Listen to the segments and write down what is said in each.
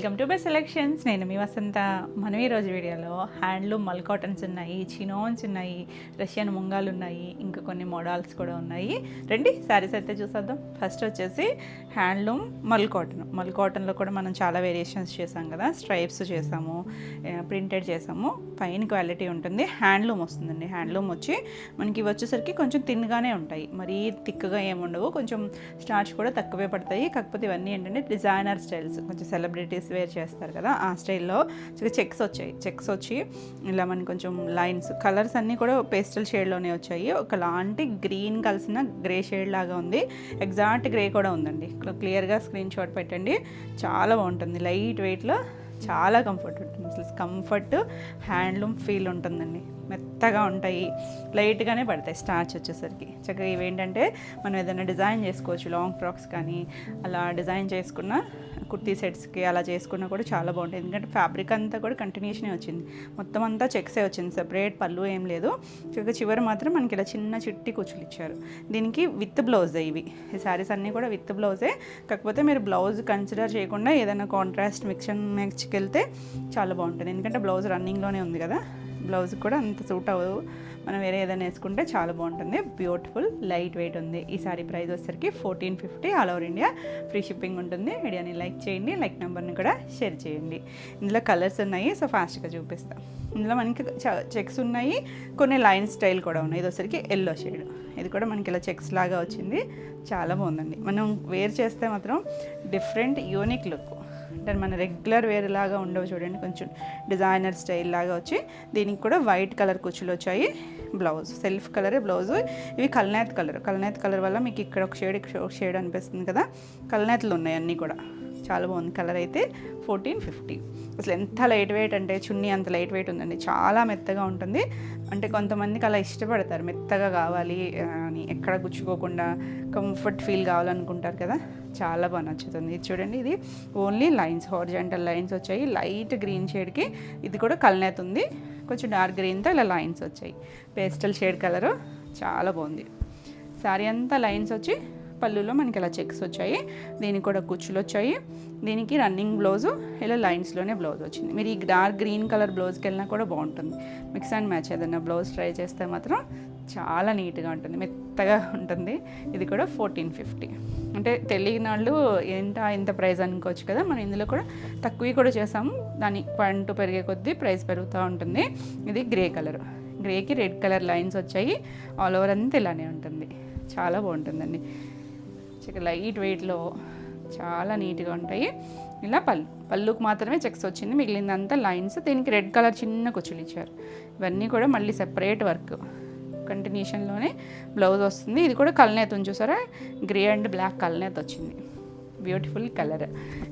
Welcome to best selections. నేను మీ వసంత. మనం ఈరోజు వీడియోలో హ్యాండ్లూమ్ మల్ కాటన్స్ ఉన్నాయి, చినోన్స్ ఉన్నాయి, రష్యన్ ముంగాలు ఉన్నాయి, ఇంకా కొన్ని మోడల్స్ కూడా ఉన్నాయి. రండి శారీస్ అయితే చూసేద్దాం. ఫస్ట్ వచ్చేసి హ్యాండ్లూమ్ మల్ కాటన్. మల్ కాటన్లో కూడా మనం చాలా వేరియేషన్స్ చేసాం కదా. స్ట్రైప్స్ చేసాము, ప్రింటెడ్ చేసాము. ఫైన్ క్వాలిటీ ఉంటుంది. హ్యాండ్లూమ్ వస్తుందండి. హ్యాండ్లూమ్ వచ్చి మనకి వచ్చేసరికి కొంచెం థిన్గానే ఉంటాయి, మరీ థిక్గా ఏముండవు. కొంచెం స్టార్చ్ కూడా తక్కువే పడతాయి. కాకపోతే ఇవన్నీ ఏంటంటే డిజైనర్ స్టైల్స్, కొంచెం సెలబ్రిటీస్ వేర్ చేస్తారు కదా ఆ స్టైల్లో. చెక్స్ వచ్చాయి. చెక్స్ వచ్చి ఇలా మనకి కొంచెం లైన్స్, కలర్స్ అన్నీ కూడా పేస్టల్ షేడ్లోనే వచ్చాయి. ఒకలాంటి గ్రీన్ కలిసిన గ్రే షేడ్ లాగా ఉంది. ఎగ్జాక్ట్ గ్రే కూడా ఉందండి. క్లియర్గా స్క్రీన్ షాట్ పెట్టండి. చాలా బాగుంటుంది. లైట్ వెయిట్లో చాలా కంఫర్ట్ ఉంటుంది. అసలు కంఫర్ట్ హ్యాండ్లూమ్ ఫీల్ ఉంటుందండి. మెత్తగా ఉంటాయి, లైట్గానే పడతాయి. స్టార్చ్ వచ్చేసరికి చక్కగా ఇవేంటంటే మనం ఏదైనా డిజైన్ చేసుకోవచ్చు. లాంగ్ ఫ్రాక్స్ కానీ అలా డిజైన్ చేసుకున్న కుర్తీ సెట్స్కి అలా చేసుకున్నా కూడా చాలా బాగుంటుంది. ఎందుకంటే ఫ్యాబ్రిక్ అంతా కూడా కంటిన్యూషనే వచ్చింది. మొత్తం అంతా చెక్సే వచ్చింది. సెపరేట్ పళ్ళు ఏం లేదు. చక్కగా చివరి మాత్రం మనకి ఇలా చిన్న చిట్టి కుచ్చులు ఇచ్చారు. దీనికి విత్ బ్లౌజే ఇవి. ఈ శారీస్ అన్నీ కూడా విత్ బ్లౌజే. కాకపోతే మీరు బ్లౌజ్ కన్సిడర్ చేయకుండా ఏదైనా కాంట్రాస్ట్ మిక్స్కి వెళ్తే చాలా బాగుంటుంది. ఎందుకంటే బ్లౌజ్ రన్నింగ్లోనే ఉంది కదా. బ్లౌజ్ కూడా అంత సూట్ అవ్వదు. మనం వేరే ఏదైనా వేసుకుంటే చాలా బాగుంటుంది. బ్యూటిఫుల్ లైట్ వెయిట్ ఉంది. ఈ సారీ ప్రైస్ వచ్చేసరికి 1450. All over India free shipping ఉంటుంది. వీడియోని లైక్ చేయండి, లైక్ నెంబర్ని కూడా షేర్ చేయండి. ఇందులో కలర్స్ ఉన్నాయి, సో ఫాస్ట్గా చూపిస్తాం. ఇందులో మనకి చెక్స్ ఉన్నాయి, కొన్ని లైన్ స్టైల్ కూడా ఉన్నాయి. ఇది వచ్చేసరికి ఎల్లో షేడ్. ఇది కూడా మనకి ఇలా చెక్స్ లాగా వచ్చింది. చాలా బాగుందండి. మనం వేర్ చేస్తే మాత్రం డిఫరెంట్ యూనిక్ లుక్. అంటే మన రెగ్యులర్ వేర్ లాగా ఉండవు చూడండి, కొంచెం డిజైనర్ స్టైల్ లాగా వచ్చి దీనికి కూడా వైట్ కలర్ కుచ్చులు వచ్చాయి. బ్లౌజ్ సెల్ఫ్ కలరే బ్లౌజు. ఇవి కల్నేత్ కలర్. కల్నేత్ కలర్ వల్ల మీకు ఇక్కడ ఒక షేడ్, ఇక్కడ ఒక షేడ్ అనిపిస్తుంది కదా. కల్నేతలు ఉన్నాయి అన్నీ కూడా. చాలా బాగుంది. కలర్ అయితే 1450. అసలు ఎంత లైట్ వెయిట్ అంటే చున్నీ అంత లైట్ వెయిట్ ఉందండి. చాలా మెత్తగా ఉంటుంది. అంటే కొంతమందికి అలా ఇష్టపడతారు, మెత్తగా కావాలి అని, ఎక్కడ గుచ్చుకోకుండా కంఫర్ట్ ఫీల్ కావాలనుకుంటారు కదా. చాలా బాగా నచ్చుతుంది. ఇది చూడండి, ఇది ఓన్లీ లైన్స్, హారిజాంటల్ లైన్స్ వచ్చాయి. లైట్ గ్రీన్ షేడ్కి ఇది కూడా కల్నేత్ ఉంది. కొంచెం డార్క్ గ్రీన్తో ఇలా లైన్స్ వచ్చాయి. పేస్టల్ షేడ్ కలరు చాలా బాగుంది. శారీ అంతా లైన్స్ వచ్చి పళ్ళులో మనకి ఇలా చెక్స్ వచ్చాయి. దీనికి కూడా కుచ్చులు వచ్చాయి. దీనికి రన్నింగ్ బ్లౌజు ఇలా లైన్స్లోనే బ్లౌజ్ వచ్చింది. మీరు ఈ డార్క్ గ్రీన్ కలర్ బ్లౌజ్కి వెళ్ళినా కూడా బాగుంటుంది. మిక్స్ అండ్ మ్యాచ్ ఏదైనా బ్లౌజ్ ట్రై చేస్తే మాత్రం చాలా నీట్గా ఉంటుంది, మెత్తగా ఉంటుంది. ఇది కూడా 1450. అంటే తెలియని వాళ్ళు ఇంత ప్రైస్ అనుకోవచ్చు కదా. మనం ఇందులో కూడా తక్కువ కూడా చేసాము. దాని పంట పెరిగే కొద్దీ ప్రైస్ పెరుగుతూ ఉంటుంది. ఇది గ్రే కలర్. గ్రేకి రెడ్ కలర్ లైన్స్ వచ్చాయి. ఆల్ ఓవర్ అంతా ఇలానే ఉంటుంది. చాలా బాగుంటుందండి. లైట్ వెయిట్లో చాలా నీట్గా ఉంటాయి. ఇలా పళ్ళుకు మాత్రమే చెక్స్ వచ్చింది, మిగిలిందంతా లైన్స్. దీనికి రెడ్ కలర్ చిన్న కుచ్చులు ఇచ్చారు. ఇవన్నీ కూడా మళ్ళీ సెపరేట్ వర్క్ కంటిన్యూషన్లోనే బ్లౌజ్ వస్తుంది. ఇది కూడా కల్నేత్ ఉంది చూసారా, గ్రే అండ్ బ్లాక్ కల్నేత్ వచ్చింది. Beautiful colour.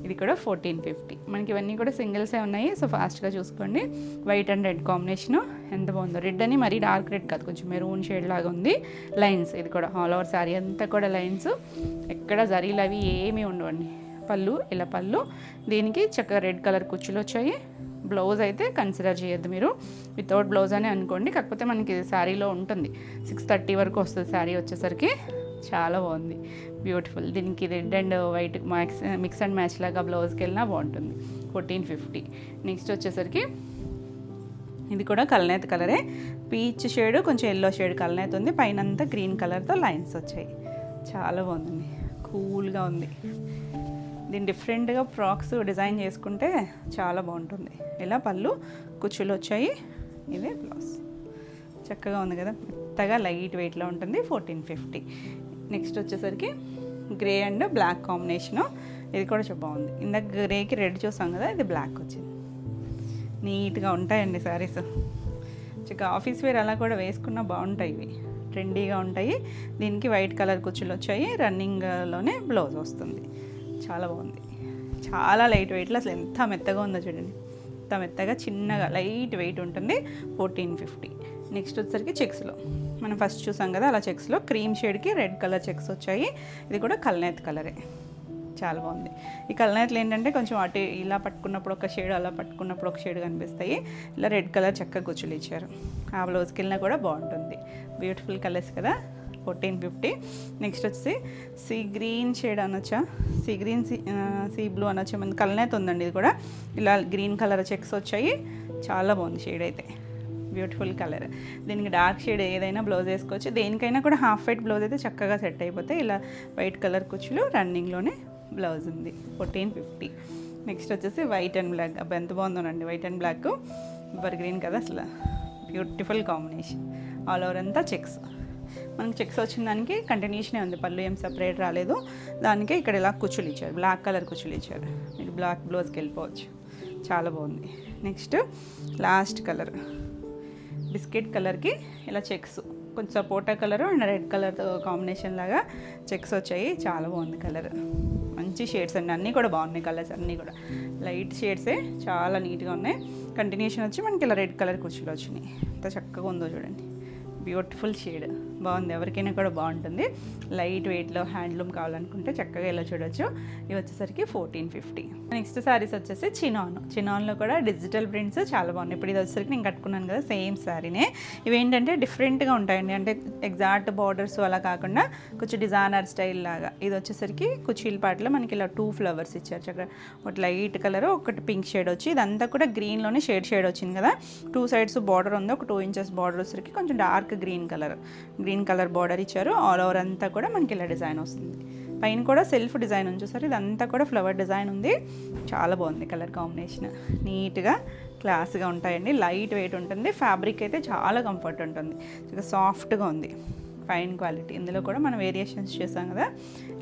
ఇది కూడా 1450. మనకి ఇవన్నీ కూడా సింగిల్సే ఉన్నాయి, సో ఫాస్ట్గా చూసుకోండి. వైట్ అండ్ రెడ్ కాంబినేషను ఎంత బాగుందో. రెడ్ అని మరీ డార్క్ రెడ్ కాదు, కొంచెం మెరూన్ షేడ్ లాగా ఉంది. లైన్స్. ఇది కూడా ఆల్ ఓవర్ శారీ అంతా కూడా లైన్స్. ఎక్కడ జరీలు అవి ఏమీ ఉండవండి. పళ్ళు ఇలా పళ్ళు. దీనికి చక్కగా రెడ్ కలర్ కుచ్చులు వచ్చాయి. బ్లౌజ్ అయితే కన్సిడర్ చేయొద్దు మీరు, వితౌట్ బ్లౌజ్ అని అనుకోండి. కాకపోతే మనకి శారీలో ఉంటుంది. 630 వరకు వస్తుంది శారీ వచ్చేసరికి. చాలా బాగుంది, బ్యూటిఫుల్. దీనికి red and white mix and match లాగా బ్లౌజ్కి వెళ్ళినా బాగుంటుంది. 1450. నెక్స్ట్ వచ్చేసరికి ఇది కూడా కల్నేత్ కలరే. పీచ్ షేడ్, కొంచెం ఎల్లో షేడ్ కల్నేత్ ఉంది. పైన అంతా గ్రీన్ కలర్తో లైన్స్ వచ్చాయి. చాలా బాగుందండి, కూల్గా ఉంది. దీన్ని డిఫరెంట్గా ఫ్రాక్స్ డిజైన్ చేసుకుంటే చాలా బాగుంటుంది. ఇలా పళ్ళు కుచ్చులు వచ్చాయి. ఇదే బ్లౌజ్. చక్కగా ఉంది కదా, మెత్తగా లైట్ వెయిట్లో ఉంటుంది. 1450. నెక్స్ట్ వచ్చేసరికి గ్రే అండ్ బ్లాక్ కాంబినేషను. ఇది కూడా బాగుంది. ఇందాక గ్రేకి రెడ్ చూసాం కదా, ఇది బ్లాక్ వచ్చింది. నీట్గా ఉంటాయండి శారీస్. చక్కగా ఆఫీస్ వేర్ అలా కూడా వేసుకున్నా బాగుంటాయి. ఇవి ట్రెండీగా ఉంటాయి. దీనికి వైట్ కలర్ కుచ్చులు వచ్చాయి. రన్నింగ్లోనే బ్లౌజ్ వస్తుంది. చాలా బాగుంది. చాలా లైట్ వెయిట్లో అసలు ఎంత మెత్తగా ఉందో చూడండి. ఎంత మెత్తగా చిన్నగా లైట్ వెయిట్ ఉంటుంది. 1450. నెక్స్ట్ వచ్చేసరికి చెక్స్లో మనం ఫస్ట్ చూసాం కదా, అలా చెక్స్లో క్రీమ్ షేడ్కి రెడ్ కలర్ చెక్స్ వచ్చాయి. ఇది కూడా కల్నేత్ కలరే. చాలా బాగుంది. ఈ కల్నేత్లు ఏంటంటే కొంచెం అటు ఇలా పట్టుకున్నప్పుడు ఒక షేడ్, అలా పట్టుకున్నప్పుడు ఒక షేడ్ కనిపిస్తాయి. ఇలా రెడ్ కలర్ చక్కగా గుచ్చులు ఇచ్చారు. ఆ బ్లౌజ్కి వెళ్ళినా కూడా బాగుంటుంది. బ్యూటిఫుల్ కలర్స్ కదా. 1450. నెక్స్ట్ వచ్చేసి సీ గ్రీన్ షేడ్ అనొచ్చా, సీ గ్రీన్ సీ బ్లూ అనొచ్చా, మన కలర్ ఉందండి. ఇది కూడా ఇలా గ్రీన్ కలర్ చెక్స్ వచ్చాయి, చాలా బాగుంది షేడ్ అయితే, బ్యూటిఫుల్ కలర్. దీనికి డార్క్ షేడ్ ఏదైనా బ్లౌజ్ వేసుకోవచ్చు, దేనికైనా కూడా హాఫ్ వైట్ బ్లౌజ్ అయితే చక్కగా సెట్ అయిపోతాయి. ఇలా వైట్ కలర్ కుచ్చులు రన్నింగ్లోనే బ్లౌజ్ ఉంది. 1450. నెక్స్ట్ వచ్చేసి వైట్ అండ్ బ్లాక్. అబ్బా ఎంత బాగుందోనండి, వైట్ అండ్ బ్లాక్ బర్ గ్రీన్ కదా, అసలు బ్యూటిఫుల్ కాంబినేషన్. ఆల్ ఓవర్ అంతా చెక్స్, మనకి చెక్స్ వచ్చిన దానికి కంటిన్యూషనే ఉంది, పళ్ళు ఏం సపరేట్ రాలేదు. దానికే ఇక్కడ ఇలా కుచ్చులు ఇచ్చారు, బ్లాక్ కలర్ కుచ్చులు ఇచ్చారు. మీరు బ్లాక్ బ్లౌజ్కి వెళ్ళిపోవచ్చు, చాలా బాగుంది. నెక్స్ట్ లాస్ట్ కలర్ బిస్కెట్ కలర్కి ఇలా చెక్స్, కొంచెం సపోటా colour and red colour combination లాగా చెక్స్ వచ్చాయి, చాలా బాగుంది కలర్. మంచి షేడ్స్ అండి, అన్నీ కూడా బాగున్నాయి కలర్స్, అన్నీ కూడా లైట్ షేడ్సే, చాలా నీట్గా ఉన్నాయి. కంటిన్యూషన్ వచ్చి మనకి ఇలా రెడ్ కలర్ కుర్చీలు వచ్చినాయి, ఎంత చక్కగా ఉందో చూడండి, బ్యూటిఫుల్ షేడ్, బాగుంది. ఎవరికైనా కూడా బాగుంటుంది. లైట్ వెయిట్లో హ్యాండ్లూమ్ కావాలనుకుంటే చక్కగా ఇలా చూడొచ్చు. ఇవి వచ్చేసరికి 1450. నెక్స్ట్ శారీస్ వచ్చేసి చినాన్లో కూడా డిజిటల్ ప్రింట్స్ చాలా బాగున్నాయి. ఇప్పుడు ఇది వచ్చేసరికి నేను కట్టుకున్నాను కదా, సేమ్ శారీనే. ఇవేంటంటే డిఫరెంట్గా ఉంటాయండి, అంటే ఎగ్జాక్ట్ బార్డర్స్ అలా కాకుండా కొంచెం డిజైనర్ స్టైల్ లాగా. ఇది వచ్చేసరికి కుచీల పాటలో మనకి ఇలా 2 ఫ్లవర్స్ ఇచ్చారు చక్కగా, ఒకటి లైట్ కలర్, ఒకటి పింక్ షేడ్ వచ్చి, ఇదంతా కూడా గ్రీన్లోనే షేడ్ వచ్చింది కదా. 2 సైడ్స్ బార్డర్ ఉంది, ఒక 2 ఇంచెస్ బార్డర్ వచ్చేసరికి కొంచెం డార్క్ గ్రీన్ కలర్ బార్డర్ ఇచ్చారు. ఆల్ ఓవర్ అంతా కూడా మనకి ఇలా డిజైన్ వస్తుంది. పైన కూడా సెల్ఫ్ డిజైన్ ఉంది చూసారు, ఇదంతా కూడా ఫ్లవర్ డిజైన్ ఉంది, చాలా బాగుంది కలర్ కాంబినేషన్. నీట్గా క్లాస్గా ఉంటాయండి, లైట్ వెయిట్ ఉంటుంది. ఫ్యాబ్రిక్ అయితే చాలా కంఫర్ట్ ఉంటుంది, సాఫ్ట్గా ఉంది, ఫైన్ క్వాలిటీ. ఇందులో కూడా మనం వేరియేషన్స్ చేసాం కదా,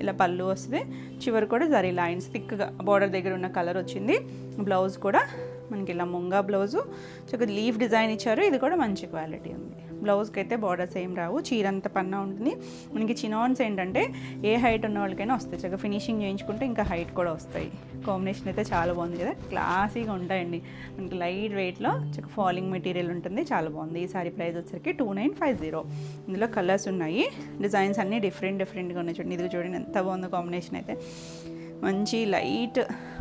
ఇలా పళ్ళు వస్తుంది, చివరి కూడా జరీ లైన్స్ థిక్గా బార్డర్ దగ్గర ఉన్న కలర్ వచ్చింది. బ్లౌజ్ కూడా మనకి ఇలా ముంగా బ్లౌజు చక్కగా లీఫ్ డిజైన్ ఇచ్చారు, ఇది కూడా మంచి క్వాలిటీ ఉంది. బ్లౌజ్కి అయితే బార్డర్స్ ఏం రావు, చీర అంత పన్నా ఉంటుంది. మనకి చినాన్స్ ఏంటంటే ఏ హైట్ ఉన్న వాళ్ళకైనా వస్తాయి, చక్కగా ఫినిషింగ్ చేయించుకుంటే ఇంకా హైట్ కూడా వస్తాయి. కాంబినేషన్ అయితే చాలా బాగుంది కదా, క్లాసీగా ఉంటాయండి. మనకి లైట్ వెయిట్లో చక్కగా ఫాలింగ్ మెటీరియల్ ఉంటుంది, చాలా బాగుంది. ఈ సారీ ప్రైస్ వచ్చేసరికి 2950. ఇందులో కలర్స్ ఉన్నాయి, డిజైన్స్ అన్నీ డిఫరెంట్గా ఉన్నాయి. చూడండి, ఇది చూడండి ఎంత బాగుందో కాంబినేషన్ అయితే. మంచి లైట్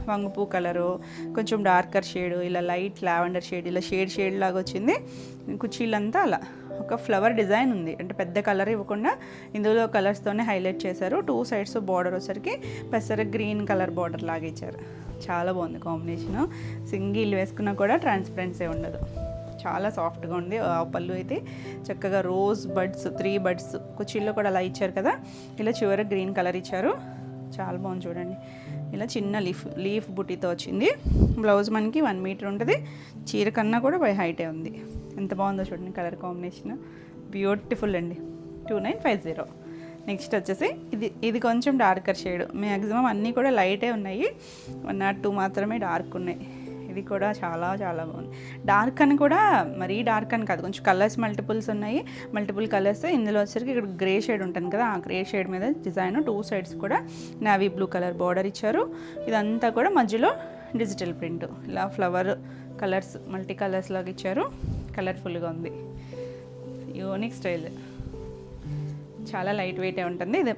వంగపూ కలరు, కొంచెం డార్కర్ షేడు, ఇలా లైట్ లావెండర్ షేడ్, ఇలా షేడ్ లాగా వచ్చింది. కుర్చీలంతా అలా ఒక ఫ్లవర్ డిజైన్ ఉంది, అంటే పెద్ద కలర్ ఇవ్వకుండా ఇందులో కలర్స్తోనే హైలైట్ చేశారు. 2 సైడ్స్ బార్డర్ వచ్చేసరికి పెసర గ్రీన్ కలర్ బార్డర్ లాగా ఇచ్చారు, చాలా బాగుంది కాంబినేషను. సింగిల్ వేసుకున్నా కూడా ట్రాన్స్పరెన్సీ ఉండదు, చాలా సాఫ్ట్గా ఉంది. ఆ పళ్ళు అయితే చక్కగా రోజ్ బడ్స్ 3 బడ్స్ కుర్చీల్లో కూడా అలా ఇచ్చారు కదా, ఇలా చివరి గ్రీన్ కలర్ ఇచ్చారు, చాలా బాగుంది చూడండి. ఇలా చిన్న లీఫ్ బుట్టితో వచ్చింది. బ్లౌజ్ మనకి 1 మీటర్ ఉంటుంది, చీర కన్నా కూడా బై హైటే ఉంది. ఎంత బాగుందో చూడండి కలర్ కాంబినేషన్, బ్యూటిఫుల్ అండి. 2950. నెక్స్ట్ వచ్చేసి ఇది కొంచెం డార్కర్ షేడ్, మ్యాక్సిమం అన్నీ కూడా లైటే ఉన్నాయి, 1 or 2 మాత్రమే డార్క్ ఉన్నాయి. ఇది కూడా చాలా బాగుంది. డార్క్ అని కూడా మరీ డార్క్ అని కాదు, కొంచెం కలర్స్ మల్టిపుల్స్ ఉన్నాయి, మల్టిపుల్ కలర్స్. ఇందులో వచ్చేసరికి ఇక్కడ గ్రే షేడ్ ఉంటుంది కదా, ఆ గ్రే షేడ్ మీద డిజైన్ 2 సైడ్స్ కూడా నావీ బ్లూ కలర్ బార్డర్ ఇచ్చారు. ఇదంతా కూడా మధ్యలో డిజిటల్ ప్రింట్, ఇలా ఫ్లవర్ కలర్స్ మల్టీ కలర్స్ లాగా ఇచ్చారు, కలర్ఫుల్గా ఉంది. యూనిక్ స్టైల్, చాలా లైట్ వెయిటే ఉంటుంది. ఇది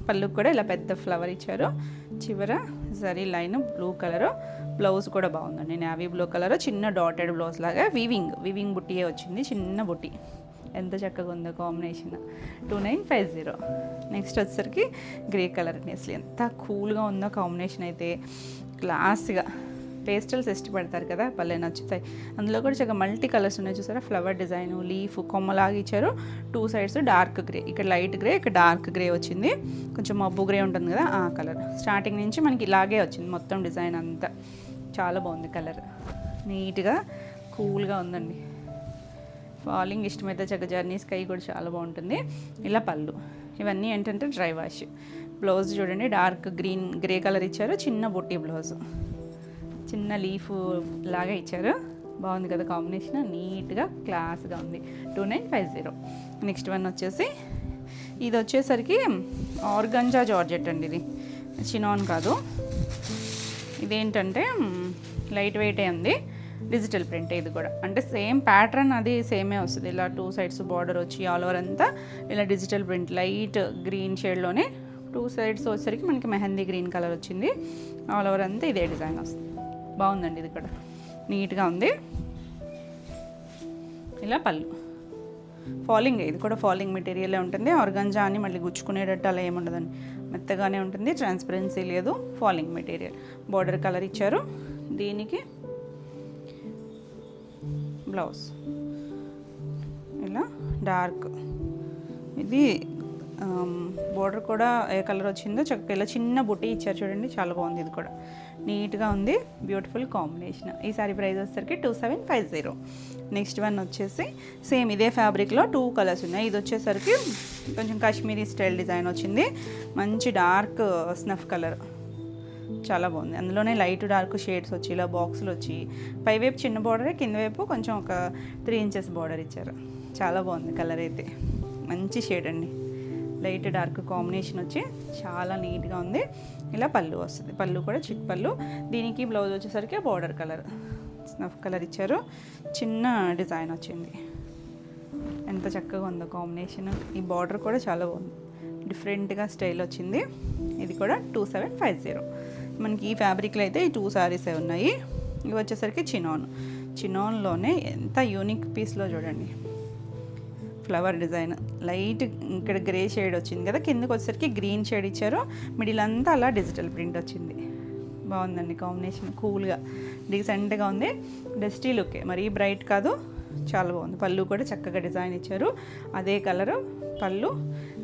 పళ్ళుకి కూడా ఇలా పెద్ద ఫ్లవర్ ఇచ్చారు, చివర zari line blue colour. Blouse కూడా బాగుందండి, నావీ బ్లూ కలర్, చిన్న డాటెడ్ బ్లౌజ్ లాగా వివింగ్ బుట్టియే వచ్చింది, చిన్న బుట్టి, ఎంత చక్కగా ఉందో కాంబినేషన్. 2950. నెక్స్ట్ వచ్చేసరికి గ్రే కలర్ అండి, అసలు ఎంత కూల్గా ఉందో కాంబినేషన్ అయితే, క్లాస్గా. పేస్టల్స్ ఇష్టపడతారు కదా, భలే నచ్చుతాయి. అందులో కూడా చక్కగా మల్టీ కలర్స్ ఉన్నాయి చూసారా, ఫ్లవర్ డిజైన్, లీఫ్ కొమ్మలాగా ఇచ్చారు. 2 సైడ్స్ డార్క్ గ్రే, ఇక్కడ లైట్ గ్రే, ఇక్కడ డార్క్ గ్రే వచ్చింది, కొంచెం మబ్బు గ్రే ఉంటుంది కదా ఆ కలర్. స్టార్టింగ్ నుంచి మనకి ఇలాగే వచ్చింది మొత్తం డిజైన్ అంతా, చాలా బాగుంది కలర్, నీట్గా కూల్గా ఉందండి. ఫాలింగ్ ఇష్టమైతే చక్కగా జర్నీ స్కై కూడా చాలా బాగుంటుంది. ఇలా పళ్ళు, ఇవన్నీ ఏంటంటే డ్రై వాష్. బ్లౌజ్ చూడండి, డార్క్ గ్రే కలర్ ఇచ్చారు, చిన్న బొట్టి బ్లౌజ్, చిన్న లీఫ్ లాగా ఇచ్చారు, బాగుంది కదా కాంబినేషన్, నీట్గా క్లాస్గా ఉంది. 2950. నెక్స్ట్ వన్ వచ్చేసి ఇది వచ్చేసరికి ఆర్గంజా జార్జెట్ అండి, ఇది చినాన్ కాదు. ఇదేంటంటే లైట్ వెయిటే ఉంది, డిజిటల్ ప్రింట్. ఇది కూడా అంటే సేమ్ ప్యాటర్న్ అది సేమే వస్తుంది, ఇలా 2 సైడ్స్ బార్డర్ వచ్చి ఆల్ ఓవర్ అంతా ఇలా డిజిటల్ ప్రింట్, లైట్ గ్రీన్ షేడ్లోనే 2 సైడ్స్ వచ్చేసరికి మనకి మెహందీ గ్రీన్ కలర్ వచ్చింది, ఆల్ ఓవర్ అంతా ఇదే డిజైన్ వస్తుంది. బాగుందండి, ఇది కూడా నీట్గా ఉంది. ఇలా పళ్ళు ఫాలింగ్, ఇది కూడా ఫాలింగ్ మెటీరియలే ఉంటుంది. ఆర్గాంజా అని మళ్ళీ గుచ్చుకునేటట్టు అలా ఏముండదండి, మెత్తగానే ఉంటుంది, ట్రాన్స్పరెన్సీ లేదు, ఫాలింగ్ మెటీరియల్. బార్డర్ కలర్ ఇచ్చారు. దీనికి బ్లౌజ్ ఇలా డార్క్, ఇది బోర్డర్ కూడా ఏ కలర్ వచ్చిందో చక్కగా ఇలా చిన్న బుట్టి ఇచ్చారు చూడండి, చాలా బాగుంది. ఇది కూడా నీట్గా ఉంది, బ్యూటిఫుల్ కాంబినేషన్. ఈ సారీ ప్రైస్ వచ్చేసరికి 2750. నెక్స్ట్ వన్ వచ్చేసి సేమ్ ఇదే ఫ్యాబ్రిక్లో 2 కలర్స్ ఉన్నాయి. ఇది వచ్చేసరికి కొంచెం కాశ్మీరీ స్టైల్ డిజైన్ వచ్చింది, మంచి డార్క్ స్నఫ్ కలర్, చాలా బాగుంది. అందులోనే లైట్ డార్క్ షేడ్స్ వచ్చి ఇలా బాక్సులు వచ్చి పైవైపు చిన్న బార్డరే, కింద వైపు కొంచెం ఒక 3 ఇంచెస్ బార్డర్ ఇచ్చారు. చాలా బాగుంది కలర్ అయితే, మంచి షేడ్ అండి, లైట్ డార్క్ కాంబినేషన్ వచ్చి చాలా నీట్గా ఉంది. ఇలా పళ్ళు వస్తుంది, పళ్ళు కూడా చిక్ పళ్ళు. దీనికి బ్లౌజ్ వచ్చేసరికి బార్డర్ కలర్ స్నఫ్ కలర్ ఇచ్చారు, చిన్న డిజైన్ వచ్చింది. ఎంత చక్కగా ఉందో కాంబినేషన్. ఈ బార్డర్ కూడా చాలా బాగుంది, డిఫరెంట్గా స్టైల్ వచ్చింది. ఇది కూడా 2750. మనకి ఈ ఫ్యాబ్రిక్లో అయితే ఈ 2 సారీసే ఉన్నాయి. ఇవి వచ్చేసరికి చినాన్లోనే ఎంత యూనిక్ పీస్లో చూడండి, ఫ్లవర్ డిజైన్, లైట్ ఇక్కడ గ్రే షేడ్ వచ్చింది కదా, కిందకి వచ్చేసరికి గ్రీన్ షేడ్ ఇచ్చారు, మిడిల్ అంతా అలా డిజిటల్ ప్రింట్ వచ్చింది. బాగుందండి కాంబినేషన్, కూల్గా డీసెంట్గా ఉంది, డస్టీ లుక్, మరీ బ్రైట్ కాదు, చాలా బాగుంది. పళ్ళు కూడా చక్కగా డిజైన్ ఇచ్చారు, అదే కలరు పళ్ళు.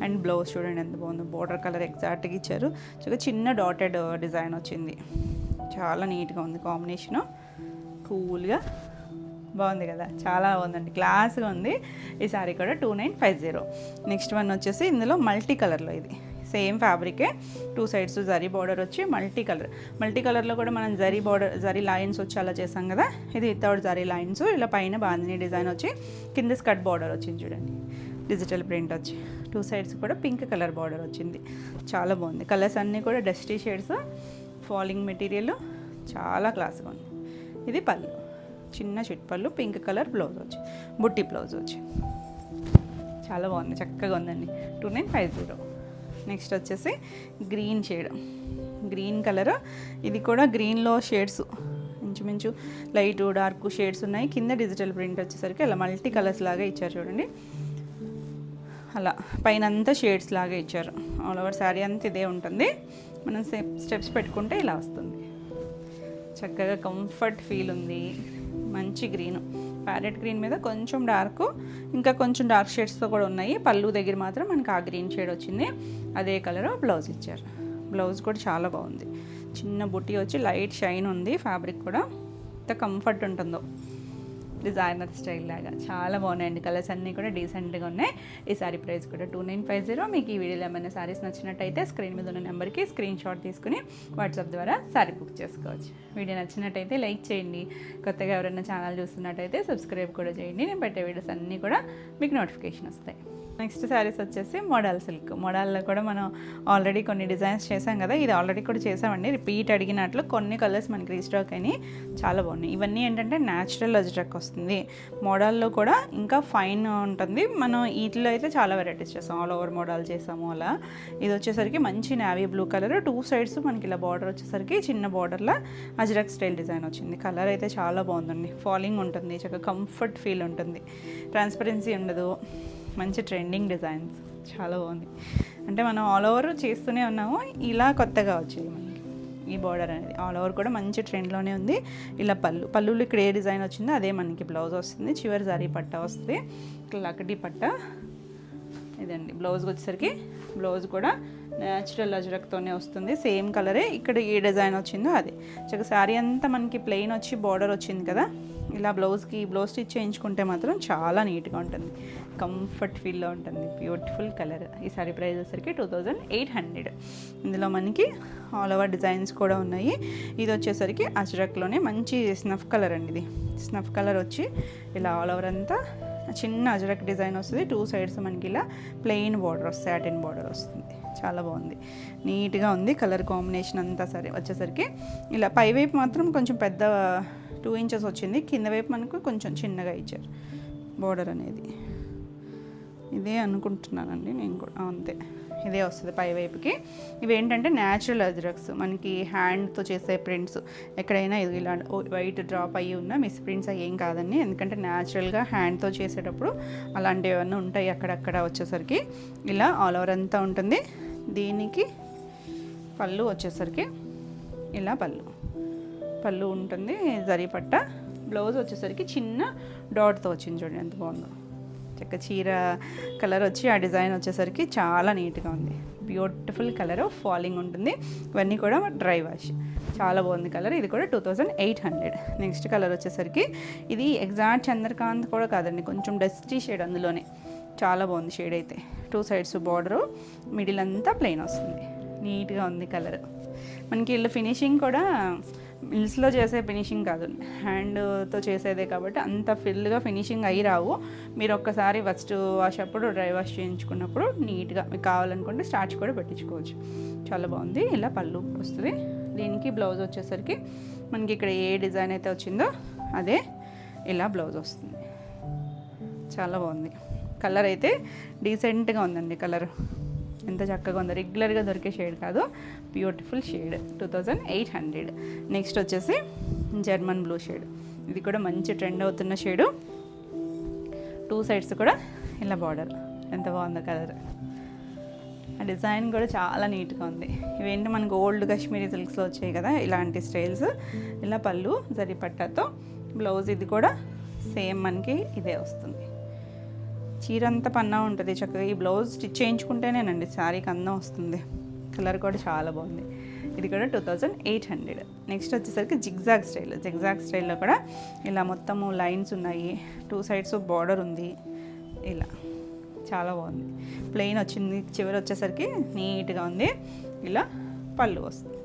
అండ్ బ్లౌజ్ చూడండి ఎంత బాగుంది, బోర్డర్ కలర్ ఎగ్జాక్ట్గా ఇచ్చారు, చిన్న డాటెడ్ డిజైన్ వచ్చింది, చాలా నీట్గా ఉంది కాంబినేషను, కూల్గా బాగుంది కదా, చాలా బాగుందండి, క్లాస్గా ఉంది. ఈ సారీ కూడా 2950. నెక్స్ట్ వన్ వచ్చేసి ఇందులో మల్టీ కలర్లో, ఇది సేమ్ ఫ్యాబ్రికే, 2 సైడ్స్ జరీ బార్డర్ వచ్చి మల్టీ కలర్లో కూడా మనం జరీ లైన్స్ వచ్చి అలా చేసాం కదా, ఇది వితౌట్ జరీ లైన్స్, ఇలా పైన బాందిని డిజైన్ వచ్చి కింద స్కర్ట్ బార్డర్ వచ్చింది చూడండి, డిజిటల్ ప్రింట్ వచ్చి 2 సైడ్స్ కూడా పింక్ కలర్ బార్డర్ వచ్చింది, చాలా బాగుంది. కలర్స్ అన్నీ కూడా డస్టీ షేడ్స్, ఫాలింగ్ మెటీరియల్, చాలా క్లాస్గా ఉంది. ఇది పళ్ళు, చిన్న చిట్పళ్ళు, పింక్ కలర్ బ్లౌజ్ వచ్చి, బుట్టి బ్లౌజ్ వచ్చి, చాలా బాగుంది, చక్కగా ఉందండి. 2950. నెక్స్ట్ వచ్చేసి గ్రీన్ షేడ్, గ్రీన్ కలర్, ఇది కూడా గ్రీన్లో షేడ్స్ ఇంచుమించు లైట్ డార్క్ షేడ్స్ ఉన్నాయి. కింద డిజిటల్ ప్రింట్ వచ్చేసరికి అలా మల్టీ కలర్స్ లాగా ఇచ్చారు చూడండి, అలా పైన అంతా షేడ్స్ లాగా ఇచ్చారు. ఆల్ ఓవర్ శారీ అంతా ఇదే ఉంటుంది. మనం స్టెప్స్ పెట్టుకుంటే ఇలా వస్తుంది, చక్కగా కంఫర్ట్ ఫీల్ ఉంది. మంచి గ్రీన్, ప్యారెట్ గ్రీన్ మీద కొంచెం డార్క్, ఇంకా కొంచెం డార్క్ షేడ్స్తో కూడా ఉన్నాయి. పళ్ళు దగ్గర మాత్రం మనకి ఆ గ్రీన్ షేడ్ వచ్చింది, అదే కలర్ బ్లౌజ్ ఇచ్చారు. బ్లౌజ్ కూడా చాలా బాగుంది, చిన్న బుట్టి వచ్చి లైట్ షైన్ ఉంది. ఫ్యాబ్రిక్ కూడా ఎంత కంఫర్ట్ ఉంటుందో, డిజైనర్ స్టైల్ లాగా చాలా బాగున్నాయండి. కలర్స్ అన్నీ కూడా డీసెంట్గా ఉన్నాయి. ఈ సారీ ప్రైస్ కూడా 2950. మీకు ఈ వీడియోలో ఏమైనా సారీస్ నచ్చినట్టయితే స్క్రీన్ మీద ఉన్న నెంబర్కి స్క్రీన్ షాట్ తీసుకుని వాట్సాప్ ద్వారా సారీ బుక్ చేసుకోవచ్చు. వీడియో నచ్చినట్టయితే లైక్ చేయండి. కొత్తగా ఎవరైనా ఛానల్ చూస్తున్నట్టయితే సబ్స్క్రైబ్ కూడా చేయండి. నేను పెట్టే వీడియోస్ అన్నీ కూడా మీకు నోటిఫికేషన్ వస్తాయి. నెక్స్ట్ శారీస్ వచ్చేసి మోడల్ సిల్క్. మోడల్లో కూడా మనం ఆల్రెడీ కొన్ని డిజైన్స్ చేసాం కదా, ఇది ఆల్రెడీ కూడా చేసామండి. రిపీట్ అడిగినట్లు కొన్ని కలర్స్ మనకి రీస్టాక్ అయినాయి, చాలా బాగున్నాయి. ఇవన్నీ ఏంటంటే న్యాచురల్ అజ్రక్ వస్తుంది. మోడల్లో కూడా ఇంకా ఫైన్ ఉంటుంది. మనం వీటిలో అయితే చాలా వెరైటీస్ చేసాం, ఆల్ ఓవర్ మోడల్ చేసాము అలా. ఇది వచ్చేసరికి మంచి నావీ బ్లూ కలర్, 2 సైడ్స్ మనకి ఇలా బార్డర్ వచ్చేసరికి చిన్న బార్డర్లో అజ్రక్ స్టైల్ డిజైన్ వచ్చింది. కలర్ అయితే చాలా బాగుందండి, ఫాలింగ్ ఉంటుంది, చక్కగా కంఫర్ట్ ఫీల్ ఉంటుంది, ట్రాన్స్పరెన్సీ ఉండదు, మంచి ట్రెండింగ్ డిజైన్స్, చాలా బాగుంది. అంటే మనం ఆల్ ఓవర్ చేస్తూనే ఉన్నాము, ఇలా కొత్తగా వచ్చింది మనకి ఈ బార్డర్ అనేది. ఆల్ ఓవర్ కూడా మంచి ట్రెండ్లోనే ఉంది. ఇలా పళ్ళులో ఇక్కడ ఏ డిజైన్ వచ్చిందో అదే మనకి బ్లౌజ్ వస్తుంది. చివరి జారీ పట్ట వస్తుంది, లకటి పట్ట. ఇదండి బ్లౌజ్ వచ్చేసరికి, బ్లౌజ్ కూడా న్యాచురల్ అజ్రక్తోనే వస్తుంది, సేమ్ కలరే. ఇక్కడ ఏ డిజైన్ వచ్చిందో అదే. చక్కగా శారీ అంతా మనకి ప్లెయిన్ వచ్చి బార్డర్ వచ్చింది కదా, ఇలా బ్లౌజ్ స్టిచ్ చేయించుకుంటే మాత్రం చాలా నీట్గా ఉంటుంది, కంఫర్ట్ ఫీల్లో ఉంటుంది, బ్యూటిఫుల్ కలర్. ఈ సారీ ప్రైస్ వచ్చేసరికి 2800. ఇందులో మనకి ఆల్ ఓవర్ డిజైన్స్ కూడా ఉన్నాయి. ఇది వచ్చేసరికి అజ్రక్లోనే మంచి స్నఫ్ కలర్ అండి. ఇది స్నఫ్ కలర్ వచ్చి ఇలా ఆల్ ఓవర్ అంతా చిన్న అజ్రక్ డిజైన్ వస్తుంది. 2 సైడ్స్ మనకి ఇలా ప్లెయిన్ బార్డర్ వస్తుంది, సాటిన్ బార్డర్ వస్తుంది, చాలా బాగుంది, నీట్గా ఉంది. కలర్ కాంబినేషన్ అంతా సరే వచ్చేసరికి ఇలా పైవైపు మాత్రం కొంచెం పెద్ద 2 ఇంచెస్ వచ్చింది, కింద వైపు మనకు కొంచెం చిన్నగా ఇచ్చారు బార్డర్ అనేది. ఇదే అనుకుంటున్నానండి నేను కూడా, అంతే. ఇదే వస్తుంది పై వైపుకి. ఇవి ఏంటంటే న్యాచురల్ అజ్రక్స్, మనకి హ్యాండ్తో చేసే ప్రింట్స్. ఎక్కడైనా ఇది ఇలా వైట్ డ్రాప్ అయ్యి ఉన్న మిస్ ప్రింట్స్ అవి ఏం కాదండి, ఎందుకంటే న్యాచురల్గా హ్యాండ్తో చేసేటప్పుడు అలాంటివి ఏమన్నా ఉంటాయి అక్కడక్కడ వచ్చేసరికి. ఇలా ఆల్ ఓవర్ అంతా ఉంటుంది. దీనికి పళ్ళు వచ్చేసరికి ఇలా పళ్ళు ఉంటుంది, జరీ పట్ట. బ్లౌజ్ వచ్చేసరికి చిన్న డాట్తో వచ్చింది, చూడండి ఎంత బాగుందో. చక్క చీర కలర్ వచ్చి ఆ డిజైన్ వచ్చేసరికి చాలా నీట్గా ఉంది. బ్యూటిఫుల్ కలర్, ఫాలింగ్ ఉంటుంది. ఇవన్నీ కూడా డ్రై వాష్, చాలా బాగుంది కలర్. ఇది కూడా 2800. నెక్స్ట్ కలర్ వచ్చేసరికి ఇది ఎగ్జాక్ట్ చంద్రకాంత్ కూడా కాదండి, కొంచెం డస్టీ షేడ్, అందులోనే చాలా బాగుంది షేడ్ అయితే. 2 సైడ్స్ బార్డరు, మిడిల్ అంతా ప్లెయిన్ వస్తుంది. నీట్గా ఉంది కలర్. మనకి ఇల్లు ఫినిషింగ్ కూడా మిల్స్లో చేసే ఫినిషింగ్ కాదు, హ్యాండ్తో చేసేదే కాబట్టి అంత ఫిల్గా ఫినిషింగ్ అయ్యి రావు. మీరు ఒక్కసారి ఫస్ట్ వాష్ అప్పుడు డ్రై వాష్ చేయించుకున్నప్పుడు నీట్గా మీకు కావాలనుకుంటే స్టార్చ్ కూడా పెట్టించుకోవచ్చు. చాలా బాగుంది. ఇలా పళ్ళు వస్తుంది. దీనికి బ్లౌజ్ వచ్చేసరికి మనకి ఇక్కడ ఏ డిజైన్ అయితే వచ్చిందో అదే ఇలా బ్లౌజ్ వస్తుంది. చాలా బాగుంది. కలర్ అయితే డీసెంట్గా ఉందండి. కలర్ ఎంత చక్కగా ఉందో, రెగ్యులర్గా దొరికే షేడ్ కాదు, బ్యూటిఫుల్ షేడ్. 2800. నెక్స్ట్ వచ్చేసి జర్మన్ బ్లూ షేడ్. ఇది కూడా మంచి ట్రెండ్ అవుతున్న షేడు. 2 సైడ్స్ కూడా ఇలా బార్డర్, ఎంత బాగుందో కలర్. ఆ డిజైన్ కూడా చాలా నీట్గా ఉంది. ఇవేంటి మనకు ఓల్డ్ కాశ్మీరీ సిల్క్స్లో వచ్చాయి కదా ఇలాంటి స్టైల్స్. ఇలా పళ్ళు జరీ పట్టాతో బ్లౌజ్, ఇది కూడా సేమ్ మనకి ఇదే వస్తుంది. చీర అంతా పన్నా ఉంటుంది చక్కగా. ఈ బ్లౌజ్ స్టిచ్ చేయించుకుంటేనేనండి శారీకి అందం వస్తుంది. కలర్ కూడా చాలా బాగుంది. ఇది కూడా 2800. నెక్స్ట్ వచ్చేసరికి జిగ్జాగ్ స్టైల్. జిగ్జాగ్ స్టైల్లో కూడా ఇలా మొత్తము లైన్స్ ఉన్నాయి, 2 సైడ్స్ బార్డర్ ఉంది. ఇలా చాలా బాగుంది. ప్లెయిన్ వచ్చింది, చివరి వచ్చేసరికి నీట్గా ఉంది. ఇలా పళ్ళు వస్తుంది.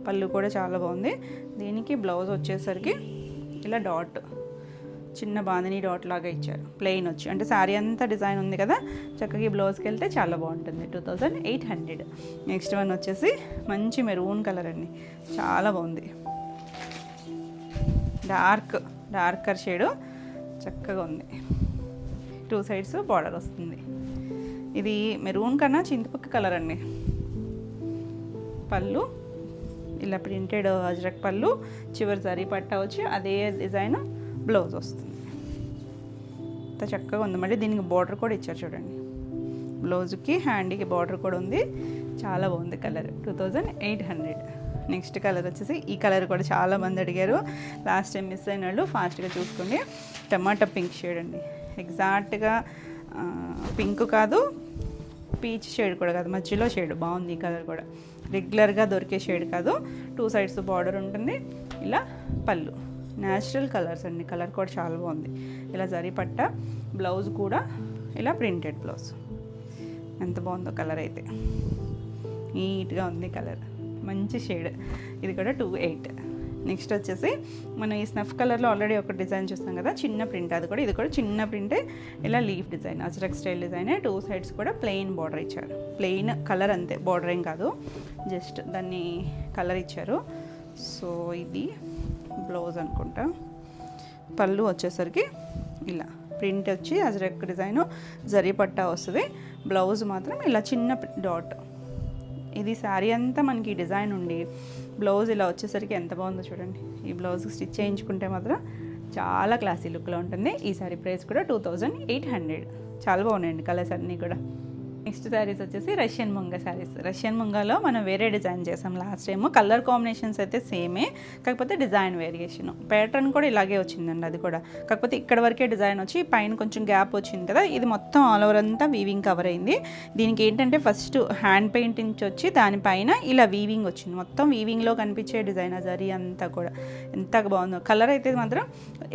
పళ్ళు కూడా చాలా బాగుంది. దీనికి బ్లౌజ్ వచ్చేసరికి ఇలా డాట్, చిన్న బాందిని డాట్ లాగా ఇచ్చారు, ప్లెయిన్ వచ్చి. అంటే శారీ అంతా డిజైన్ ఉంది కదా, చక్కగా బ్లౌజ్కి వెళ్తే చాలా బాగుంటుంది. 2800. నెక్స్ట్ వన్ వచ్చేసి మంచి మెరూన్ కలర్ అండి, చాలా బాగుంది. డార్కర్ షేడు, చక్కగా ఉంది. 2 సైడ్స్ బార్డర్ వస్తుంది. ఇది మెరూన్ కన్నా చింతపక్క కలర్ అండి. పళ్ళు ఇలా ప్రింటెడ్ అజ్రక్ పళ్ళు, చివరి జరీ పట్టా వచ్చి అదే డిజైన్ బ్లౌజ్ వస్తుంది. అంత చక్కగా ఉంది. మళ్ళీ దీనికి బార్డర్ కూడా ఇచ్చారు చూడండి, బ్లౌజ్కి హ్యాండ్కి బార్డర్ కూడా ఉంది. చాలా బాగుంది కలర్. 2800. నెక్స్ట్ కలర్ వచ్చేసి ఈ కలర్ కూడా చాలా మంది అడిగారు, లాస్ట్ టైం మిస్ అయిన వాళ్ళు ఫాస్ట్గా చూసుకోండి. టమాటా పింక్ షేడ్ అండి, ఎగ్జాక్ట్గా పింక్ కాదు, పీచ్ షేడ్ కూడా కాదు, మధ్యలో షేడ్. బాగుంది ఈ కలర్ కూడా, రెగ్యులర్గా దొరికే షేడ్ కాదు. 2 సైడ్స్ బార్డర్ ఉంటుంది. ఇలా పళ్ళు, న్యాచురల్ కలర్స్ అండి. కలర్ కూడా చాలా బాగుంది. ఇలా జరీ పట్ట, బ్లౌజ్ కూడా ఇలా ప్రింటెడ్ బ్లౌజ్. ఎంత బాగుందో కలర్ అయితే, నీట్గా ఉంది కలర్, మంచి షేడ్. ఇది కూడా 28. నెక్స్ట్ వచ్చేసి మనం ఈ స్నఫ్ కలర్లో ఆల్రెడీ ఒక డిజైన్ చూస్తాం కదా, చిన్న ప్రింట్. అది కూడా, ఇది కూడా చిన్న ప్రింటే. ఇలా లీఫ్ డిజైన్, అజ్రక్ స్టైల్ డిజైనే. 2 సైడ్స్ కూడా ప్లెయిన్ బార్డర్ ఇచ్చారు. ప్లెయిన్ కలర్ అంతే, బార్డర్ ఏం కాదు, జస్ట్ దాన్ని కలర్ ఇచ్చారు. సో ఇది బ్లౌజ్ అనుకుంటా. పళ్ళు వచ్చేసరికి ఇలా ప్రింట్ వచ్చి అజ్రక్ డిజైన్, జరీ పట్టా వస్తుంది. బ్లౌజ్ మాత్రం ఇలా చిన్న డాట్. ఇది శారీ అంతా మనకి డిజైన్ ఉండి బ్లౌజ్ ఇలా వచ్చేసరికి ఎంత బాగుందో చూడండి. ఈ బ్లౌజ్ స్టిచ్ చేయించుకుంటే మాత్రం చాలా క్లాసీ లుక్లో ఉంటుంది. ఈ శారీ ప్రైస్ కూడా 2800. చాలా బాగున్నాయండి కలర్స్ అన్నీ కూడా. నెక్స్ట్ శారీస్ వచ్చేసి రష్యన్ ముంగా శారీస్. రష్యన్ ముంగాలో మనం వేరే డిజైన్ చేసాం లాస్ట్ టైము. కలర్ కాంబినేషన్స్ అయితే సేమే, కాకపోతే డిజైన్ వేరియేషన్. ప్యాటర్న్ కూడా ఇలాగే వచ్చిందండి, అది కూడా. కాకపోతే ఇక్కడ వరకే డిజైన్ వచ్చి పైన కొంచెం గ్యాప్ వచ్చింది కదా, ఇది మొత్తం ఆల్ ఓవర్ అంతా వీవింగ్ కవర్ అయింది. దీనికి ఏంటంటే ఫస్ట్ హ్యాండ్ పెయింటింగ్ వచ్చి దానిపైన ఇలా వీవింగ్ వచ్చింది. మొత్తం వీవింగ్లో కనిపించే డిజైన్, జరీ అంతా కూడా ఎంత బాగుందో. కలర్ అయితే మాత్రం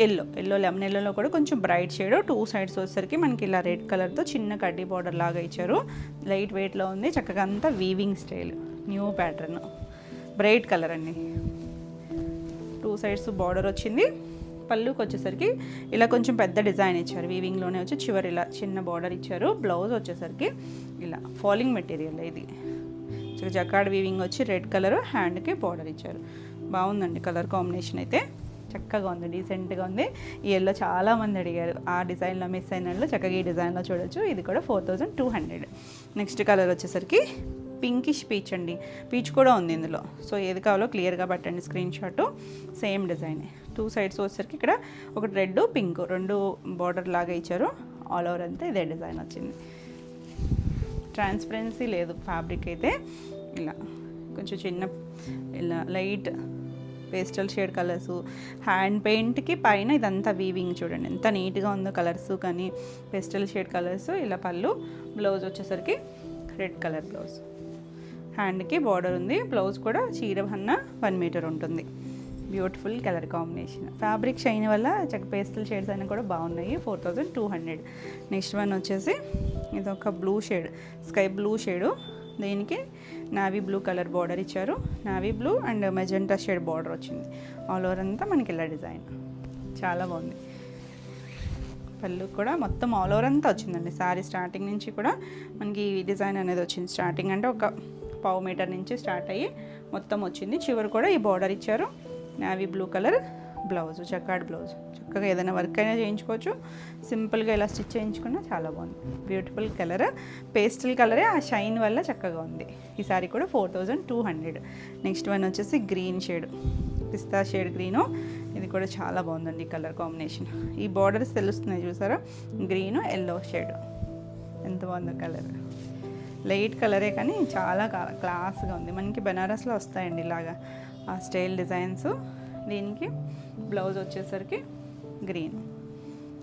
ఎల్లో లెమన్ ఎల్లోలో కూడా కొంచెం బ్రైట్ షేడ్. 2 సైడ్స్ వచ్చేసరికి మనకి ఇలా రెడ్ కలర్తో చిన్న కడ్డీ బార్డర్ లాగా ఇచ్చారు. లైట్ వెయిట్లో ఉంది, చక్కగా అంతా weaving style, new pattern, bright colour అండి. 2 సైడ్స్ బార్డర్ వచ్చింది. పళ్ళుకి వచ్చేసరికి ఇలా కొంచెం పెద్ద డిజైన్ ఇచ్చారు, వీవింగ్లోనే వచ్చి చివరి ఇలా చిన్న బార్డర్ ఇచ్చారు. బ్లౌజ్ వచ్చేసరికి ఇలా ఫాలింగ్ మెటీరియల్, ఇది జకార్డ్ వీవింగ్ వచ్చి రెడ్ కలర్, హ్యాండ్కి బార్డర్ ఇచ్చారు. బాగుందండి కలర్ కాంబినేషన్ అయితే. చక్కగా ఉంది, డీసెంట్గా ఉంది. ఈ ఎల్లో చాలామంది అడిగారు, ఆ డిజైన్లో మిస్ అయిన వాళ్ళు చక్కగా ఈ డిజైన్లో చూడొచ్చు. ఇది కూడా 4200. నెక్స్ట్ కలర్ వచ్చేసరికి పింకిష్ పీచ్ అండి. పీచ్ కూడా ఉంది ఇందులో. సో ఏది కావాలో క్లియర్గా పెట్టండి screen shot. Same design, 2 sides వచ్చేసరికి ఇక్కడ ఒకటి రెడ్ పింక్ 2 బార్డర్ లాగా ఇచ్చారు. ఆల్ ఓవర్ అంతా ఇదే డిజైన్ వచ్చింది. ట్రాన్స్పరెన్సీ లేదు ఫ్యాబ్రిక్ అయితే. ఇలా కొంచెం చిన్న ఇలా light pastel shade colours, hand పెయింట్కి పైన ఇదంతా వీవింగ్ చూడండి ఎంత నీట్గా ఉందో కలర్స్, కానీ పేస్టల్ షేడ్ కలర్స్. ఇలా పళ్ళు, బ్లౌజ్ వచ్చేసరికి రెడ్ కలర్ బ్లౌజ్, హ్యాండ్కి బార్డర్ ఉంది. బ్లౌజ్ కూడా చీర 1 మీటర్ ఉంటుంది. Beautiful colour combination. Fabric shine వల్ల చక్క పేస్టల్ షేడ్స్ అయినా కూడా బాగున్నాయి. 4200. నెక్స్ట్ వన్ వచ్చేసి ఇది ఒక blue shade, sky blue shade. దీనికి నావీ బ్లూ కలర్ బార్డర్ ఇచ్చారు. Navy blue and magenta shade border వచ్చింది. ఆల్ ఓవర్ అంతా మనకి ఇలా డిజైన్ చాలా బాగుంది. పళ్ళు కూడా మొత్తం ఆల్ ఓవర్ అంతా వచ్చిందండి. శారీ స్టార్టింగ్ నుంచి కూడా మనకి ఈ డిజైన్ అనేది వచ్చింది. స్టార్టింగ్ అంటే ఒక 1/2 మీటర్ నుంచి స్టార్ట్ అయ్యి మొత్తం వచ్చింది. చివరి కూడా ఈ బార్డర్ ఇచ్చారు. Navy blue colour blouse, jacquard blouse. చక్కగా ఏదైనా వర్క్ అయినా చేయించుకోవచ్చు. సింపుల్గా ఇలా స్టిచ్ చేయించుకున్నా చాలా బాగుంది. బ్యూటిఫుల్ కలర్, పేస్టల్ కలరే ఆ షైన్ వల్ల చక్కగా ఉంది. ఈ సారీ కూడా 4200. నెక్స్ట్ వన్ వచ్చేసి గ్రీన్ షేడ్, పిస్తా షేడ్ గ్రీను. ఇది కూడా చాలా బాగుందండి కలర్ కాంబినేషన్. ఈ బార్డర్స్ తెలుస్తున్నాయి చూసారా, గ్రీను ఎల్లో షేడ్. ఎంత బాగుందో కలర్. లైట్ కలరే కానీ చాలా క్లాస్గా ఉంది. మనకి బెనారస్లో వస్తాయండి ఇలాగా ఆ స్టైల్ డిజైన్స్. దీనికి బ్లౌజ్ వచ్చేసరికి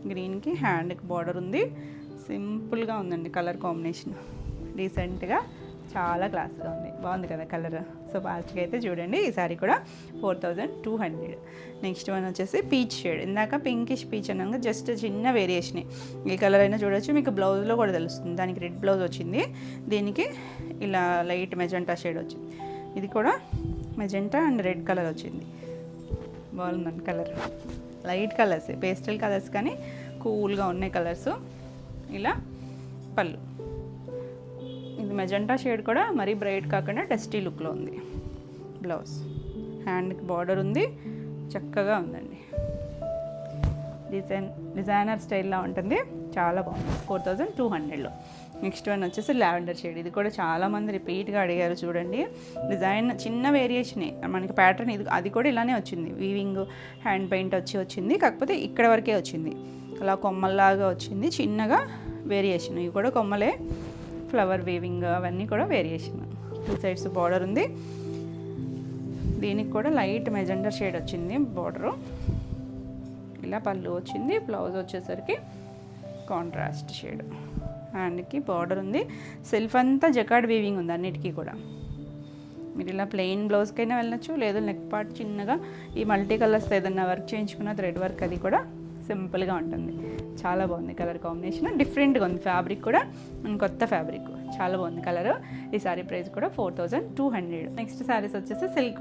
గ్రీన్కి హ్యాండ్కి బార్డర్ ఉంది. సింపుల్గా ఉందండి కలర్ కాంబినేషన్. డీసెంట్గా చాలా క్లాస్గా ఉంది. బాగుంది కదా కలర్. సో పార్ట్కి అయితే చూడండి. ఈ సారీ కూడా 4200. నెక్స్ట్ వన్ వచ్చేసి పీచ్ షేడ్. ఇందాక పింకిష్ పీచ్ అన్నాక జస్ట్ చిన్న వేరియేషన్. ఈ కలర్ అయినా చూడొచ్చు. మీకు బ్లౌజ్లో కూడా తెలుస్తుంది. దానికి రెడ్ బ్లౌజ్ వచ్చింది. దీనికి ఇలా లైట్ మెజెంటా షేడ్ వచ్చింది. ఇది కూడా మెజెంటా అండ్ రెడ్ కలర్ వచ్చింది. బాగుందండి colour. Light colours, pastel colours కానీ కూల్గా ఉన్నాయి కలర్స్. ఇలా పళ్ళు, ఇది మెజెంటా షేడ్ కూడా మరీ బ్రైట్ కాకుండా డస్టీ లుక్లో ఉంది. బ్లౌజ్, హ్యాండ్కి బార్డర్ ఉంది. చక్కగా ఉందండి. డిజైనర్ స్టైల్లో ఉంటుంది. చాలా బాగుంది. 4200లో. నెక్స్ట్ వన్ వచ్చేసి లావెండర్ షేడ్. ఇది కూడా చాలామంది రిపీట్గా అడిగారు. చూడండి డిజైన్ చిన్న వేరియేషనే మనకి ప్యాటర్న్. ఇది అది కూడా ఇలానే వచ్చింది. వీవింగ్ హ్యాండ్ పెయింట్ వచ్చింది. కాకపోతే ఇక్కడ వరకే వచ్చింది. అలా కొమ్మల్లాగా వచ్చింది. చిన్నగా వేరియేషన్. ఇవి కూడా కొమ్మలే. ఫ్లవర్ వీవింగ్ అవన్నీ కూడా వేరియేషన్. 2 సైడ్స్ బార్డర్ ఉంది. దీనికి కూడా లైట్ మెజెండా షేడ్ వచ్చింది బార్డరు. ఇలా పళ్ళు వచ్చింది. బ్లౌజ్ వచ్చేసరికి కాంట్రాస్ట్ షేడ్. హ్యాండ్కి బార్డర్ ఉంది. సెల్ఫ్ అంతా జకార్డ్ వీవింగ్ ఉంది అన్నిటికీ కూడా. మీరు ఇలా ప్లెయిన్ బ్లౌజ్కైనా వెళ్ళచ్చు, లేదు నెక్ పార్ట్ చిన్నగా ఈ మల్టీ కలర్స్ ఏదన్నా వర్క్ చేయించుకున్న థ్రెడ్ వర్క్ అది కూడా సింపుల్గా ఉంటుంది. చాలా బాగుంది కలర్ కాంబినేషన్. డిఫరెంట్గా ఉంది. ఫ్యాబ్రిక్ కూడా కొత్త ఫ్యాబ్రిక్. చాలా బాగుంది కలర్. ఈ సారీ ప్రైస్ కూడా 4200. నెక్స్ట్ సారీస్ వచ్చేసి సిల్క్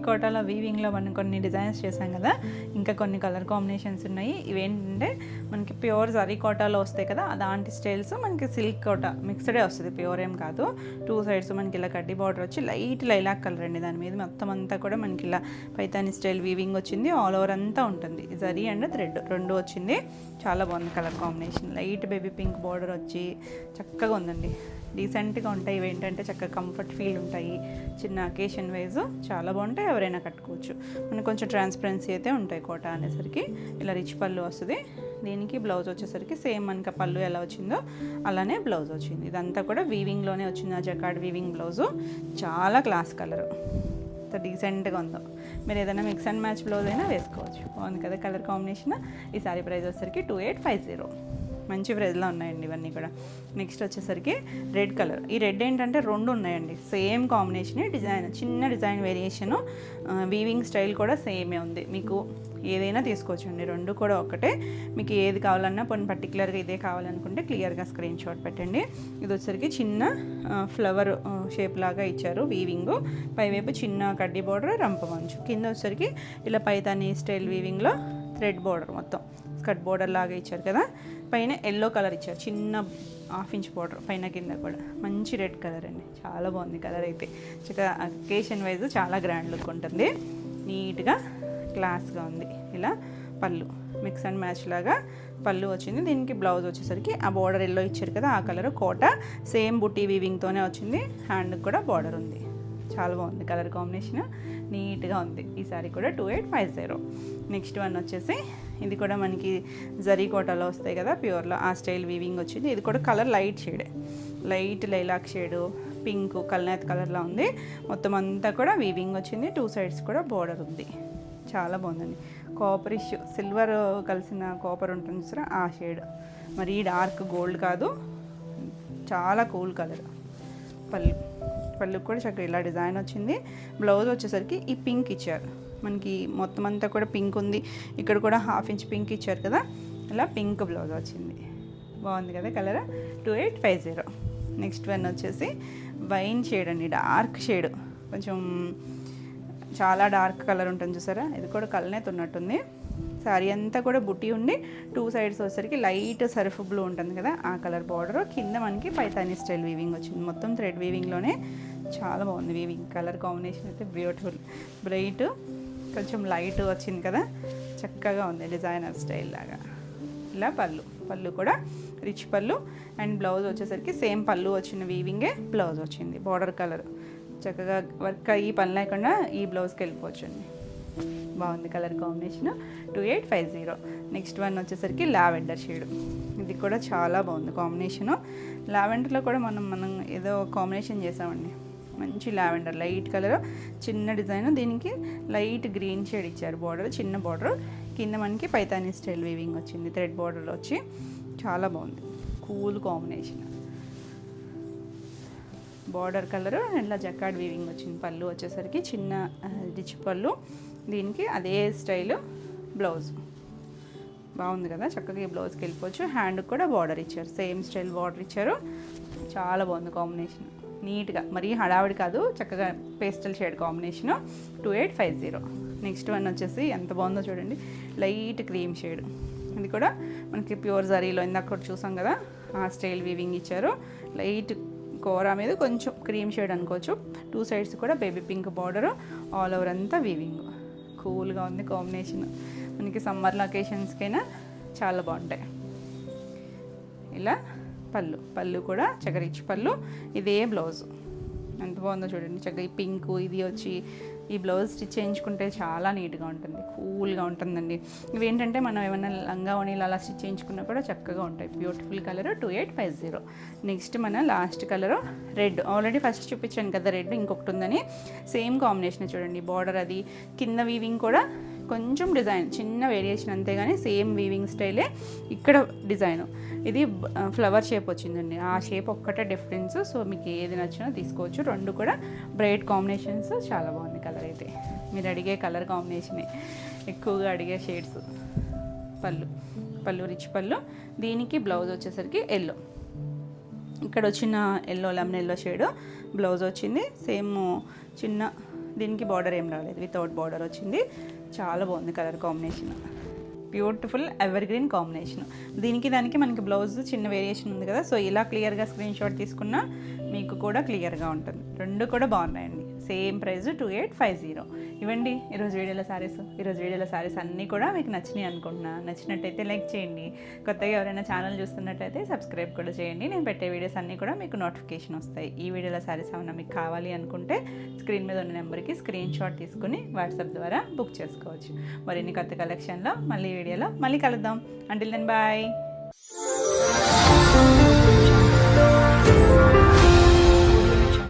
కోటాలో వీవింగ్లో మనం కొన్ని డిజైన్స్ చేసాం కదా. ఇంకా కొన్ని కలర్ కాంబినేషన్స్ ఉన్నాయి. ఇవేంటంటే మనకి ప్యూర్ జరీ కోటాలో వస్తాయి కదా, అలాంటి స్టైల్స్ మనకి సిల్క్ కోటా మిక్స్డే వస్తుంది. ప్యూర్ ఏం కాదు. 2 సైడ్స్ మనకి ఇలా కడ్డీ బార్డర్ వచ్చి లైట్ లైలాక్ కలర్ అండి. దాని మీద మొత్తం అంతా కూడా మనకి ఇలా పైతాని స్టైల్ వీవింగ్ వచ్చింది. ఆల్ ఓవర్ అంతా ఉంటుంది. జరీ అండ్ థ్రెడ్ 2 వచ్చింది. చాలా బాగుంది colour combination. Light baby pink border వచ్చి చక్కగా ఉందండి. డీసెంట్గా ఉంటాయి. ఇవేంటంటే చక్కగా కంఫర్ట్ ఫీల్ ఉంటాయి. చిన్న అకేషన్ వైజ్ చాలా బాగుంటాయి. ఎవరైనా కట్టుకోవచ్చు. మనకు కొంచెం ట్రాన్స్పరెన్సీ అయితే ఉంటాయి. కోటా అనేసరికి ఇలా రిచ్ పళ్ళు వస్తుంది. దీనికి బ్లౌజ్ వచ్చేసరికి సేమ్ మనకి పళ్ళు ఎలా వచ్చిందో అలానే బ్లౌజ్ వచ్చింది. ఇదంతా కూడా వీవింగ్లోనే వచ్చింది. ఆ జకార్డ్ వీవింగ్ బ్లౌజు. చాలా క్లాస్ కలర్. ఎంత డీసెంట్గా ఉందో. మీరు ఏదైనా మిక్స్ అండ్ మ్యాచ్ బ్లౌజ్ అయినా వేసుకోవచ్చు. బాగుంది కదా కలర్ కాంబినేషన్. ఈ సారీ ప్రైస్ వచ్చేసరికి 2850. మంచి ప్రైస్లో ఉన్నాయండి ఇవన్నీ కూడా. నెక్స్ట్ వచ్చేసరికి రెడ్ కలర్. ఈ రెడ్ ఏంటంటే 2 ఉన్నాయండి. Same combination. డిజైన్ చిన్న డిజైన్ వేరియేషను. వీవింగ్ స్టైల్ కూడా సేమే ఉంది. మీకు ఏదైనా తీసుకోవచ్చు అండి. 2 కూడా ఒకటే. మీకు ఏది కావాలన్నా కొన్ని పర్టికులర్గా ఇదే కావాలనుకుంటే క్లియర్గా స్క్రీన్ షాట్ పెట్టండి. ఇది వచ్చేసరికి చిన్న ఫ్లవర్ షేప్ లాగా ఇచ్చారు వీవింగ్. పైవైపు చిన్న కడ్డీ బార్డర్, రంప మంచు. కింద వచ్చేసరికి ఇలా పైతాని స్టైల్ వీవింగ్లో థ్రెడ్ బార్డర్ మొత్తం స్కర్ట్ బార్డర్ లాగా ఇచ్చారు కదా. పైన ఎల్లో కలర్ ఇచ్చారు. చిన్న 1/2 ఇంచ్ బార్డర్ పైన కింద కూడా. మంచి రెడ్ కలర్ అండి. చాలా బాగుంది కలర్ అయితే. చక్కగా అకేషన్ వైజ్ చాలా గ్రాండ్ లుక్ ఉంటుంది. నీట్గా క్లాస్గా ఉంది. ఇలా పళ్ళు మిక్స్ అండ్ మ్యాచ్ లాగా పళ్ళు వచ్చింది. దీనికి బ్లౌజ్ వచ్చేసరికి ఆ బోర్డర్ ఎల్లో ఇచ్చారు కదా, ఆ కలర్ కోట సేమ్ బుట్టి వీవింగ్తోనే వచ్చింది. హ్యాండ్కి కూడా బార్డర్ ఉంది. చాలా బాగుంది కలర్ కాంబినేషన్, నీట్గా ఉంది. ఈ సారీ కూడా 2850. నెక్స్ట్ వన్ వచ్చేసి ఇది కూడా మనకి జరీ కోటాలో వస్తాయి కదా ప్యూర్లో, ఆ స్టైల్ వీవింగ్ వచ్చింది. ఇది కూడా కలర్ లైట్ షేడే, లైట్ లైలాక్ షేడు, పింక్ కల్నేత్ కలర్లో ఉంది. మొత్తం అంతా కూడా వీవింగ్ వచ్చింది. 2 సైడ్స్ కూడా బోర్డర్ ఉంది. చాలా బాగుందండి. కాపరిష్ సిల్వర్ కలిసిన కాపర్ ఉంటుంది చూసారా, ఆ షేడ్. మరి డార్క్ గోల్డ్ కాదు, చాలా కూల్ కలర్. పళ్ళు కూడా చక్కగా ఇలా డిజైన్ వచ్చింది. బ్లౌజ్ వచ్చేసరికి ఈ పింక్ ఇచ్చారు మనకి, మొత్తం అంతా కూడా పింక్ ఉంది. ఇక్కడ కూడా 1/2 ఇంచ్ పింక్ ఇచ్చారు కదా, ఇలా పింక్ బ్లౌజ్ వచ్చింది. బాగుంది కదా కలర్. 2850. నెక్స్ట్ వన్ వచ్చేసి వైన్ షేడ్ అండి, డార్క్ షేడ్, కొంచెం చాలా డార్క్ కలర్ ఉంటుంది చూసారా. ఇది కూడా కలనేత ఉన్నట్టుంది. శారీ అంతా కూడా బుట్టి ఉండి 2 సైడ్స్ వచ్చేసరికి లైట్ సర్ఫ్ బ్లూ ఉంటుంది కదా, ఆ కలర్ బార్డర్. కింద మనకి పైతానీ స్టైల్ వీవింగ్ వచ్చింది. మొత్తం థ్రెడ్ వీవింగ్లోనే చాలా బాగుంది వీవింగ్. కలర్ కాంబినేషన్ అయితే బ్యూటిఫుల్, బ్రైట్ కొంచెం లైట్ వచ్చింది కదా, చక్కగా ఉంది డిజైనర్ స్టైల్ లాగా. ఇలా పళ్ళు కూడా రిచ్ పళ్ళు. అండ్ బ్లౌజ్ వచ్చేసరికి సేమ్ పళ్ళు వచ్చిన వీవింగే బ్లౌజ్ వచ్చింది. బార్డర్ కలర్ చక్కగా వర్క్ అయ్యి పని లేకుండా ఈ బ్లౌజ్కి వెళ్ళిపోవచ్చండి. బాగుంది కలర్ కాంబినేషన్. 2850. నెక్స్ట్ వన్ వచ్చేసరికి లావెండర్ షేడ్. ఇది కూడా చాలా బాగుంది కాంబినేషను. లావెండర్లో కూడా మనం ఏదో కాంబినేషన్ చేసామండి. మంచి లావెండర్ లైట్ కలర్, చిన్న డిజైన్. దీనికి లైట్ గ్రీన్ షేడ్ ఇచ్చారు. బార్డర్ చిన్న బార్డర్, కింద మనకి పైతానీ స్టైల్ వీవింగ్ వచ్చింది. థ్రెడ్ బార్డర్లో వచ్చి చాలా బాగుంది. Cool combination. బార్డర్ కలర్ ఇలా జకాడ్ వీవింగ్ వచ్చింది. పళ్ళు వచ్చేసరికి చిన్న రిచ్ పళ్ళు, దీనికి అదే స్టైల్ బ్లౌజ్. బాగుంది కదా, చక్కగా ఈ బ్లౌజ్కి వెళ్ళిపోవచ్చు. హ్యాండ్కి కూడా బార్డర్ ఇచ్చారు, సేమ్ స్టైల్ బార్డర్ ఇచ్చారు. చాలా బాగుంది కాంబినేషన్, నీట్గా, మరీ హడావిడి కాదు, చక్కగా pastel shade combination. 2850. Next one వచ్చేసి ఎంత బాగుందో చూడండి, లైట్ క్రీమ్ షేడ్. ఇది కూడా మనకి ప్యూర్ జరీలో ఇందాక కూడా చూసాం కదా, ఆ స్టైల్ వీవింగ్ ఇచ్చారు. లైట్ కోరా మీద కొంచెం క్రీమ్ షేడ్ అనుకోవచ్చు. 2 సైడ్స్ కూడా baby pink border, all over అంతా వీవింగ్. కూల్గా ఉంది కాంబినేషన్. మనకి సమ్మర్ లొకేషన్స్కైనా చాలా బాగుంటాయి. ఇలా పళ్ళు కూడా చక్కగా రిచ్ పళ్ళు, ఇదే బ్లౌజ్. ఎంత బాగుందో చూడండి, చక్కగా ఈ పింక్ ఇది వచ్చి ఈ బ్లౌజ్ స్టిచ్ చేయించుకుంటే చాలా నీట్గా ఉంటుంది, కూల్గా ఉంటుందండి. ఇవేంటంటే మనం ఏమైనా లంగా ఓణీలు అలా స్టిచ్ చేయించుకున్నా కూడా చక్కగా ఉంటాయి. Beautiful colour. 2850. నెక్స్ట్ మన last colour red. Already first చూపించాను కదా రెడ్, ఇంకొకటి ఉందని. సేమ్ కాంబినేషన్ చూడండి, బార్డర్ అది కింద వీవింగ్ కూడా కొంచెం డిజైన్ చిన్న వేరియేషన్, అంతేగాని సేమ్ వీవింగ్ స్టైలే ఇక్కడ డిజైన్. ఇది ఫ్లవర్ షేప్ వచ్చిందండి, ఆ షేప్ ఒక్కటే డిఫరెన్స్. సో మీకు ఏది నచ్చినా తీసుకోవచ్చు. రెండు కూడా బ్రైట్ కాంబినేషన్స్. చాలా బాగుంది కలర్ అయితే. మీరు అడిగే కలర్ కాంబినేషనే ఎక్కువగా అడిగే షేడ్స్. పళ్ళు రిచ్ పళ్ళు. దీనికి బ్లౌజ్ వచ్చేసరికి ఎల్లో, ఇక్కడ వచ్చిన yellow lemon yellow shade blouse వచ్చింది. సేమ్ చిన్న, దీనికి బార్డర్ ఏం రాలేదు, వితౌట్ బార్డర్ వచ్చింది. చాలా బాగుంది colour combination, beautiful ever green combination. దీనికి దానికి మనకి బ్లౌజ్ చిన్న వేరియేషన్ ఉంది కదా, సో ఇలా క్లియర్గా స్క్రీన్ షాట్ తీసుకున్నా మీకు కూడా క్లియర్గా ఉంటుంది. రెండు కూడా బాగున్నాయండి. Same price 2850. ఇవ్వండి ఈరోజు వీడియోలో శారీస్ అన్నీ కూడా మీకు నచ్చినాయి అనుకుంటున్నా. నచ్చినట్టయితే లైక్ చేయండి. కొత్తగా ఎవరైనా ఛానల్ చూస్తున్నట్టయితే సబ్స్క్రైబ్ కూడా చేయండి. నేను పెట్టే వీడియోస్ అన్నీ కూడా మీకు నోటిఫికేషన్ వస్తాయి. ఈ వీడియోలో శారీస్ ఏమైనా మీకు కావాలి అనుకుంటే స్క్రీన్ మీద ఉన్న నెంబర్కి స్క్రీన్ షాట్ తీసుకుని వాట్సాప్ ద్వారా బుక్ చేసుకోవచ్చు. మరిన్ని కొత్త కలెక్షన్లో మళ్ళీ వీడియోలో మళ్ళీ కలుద్దాం. Until then bye.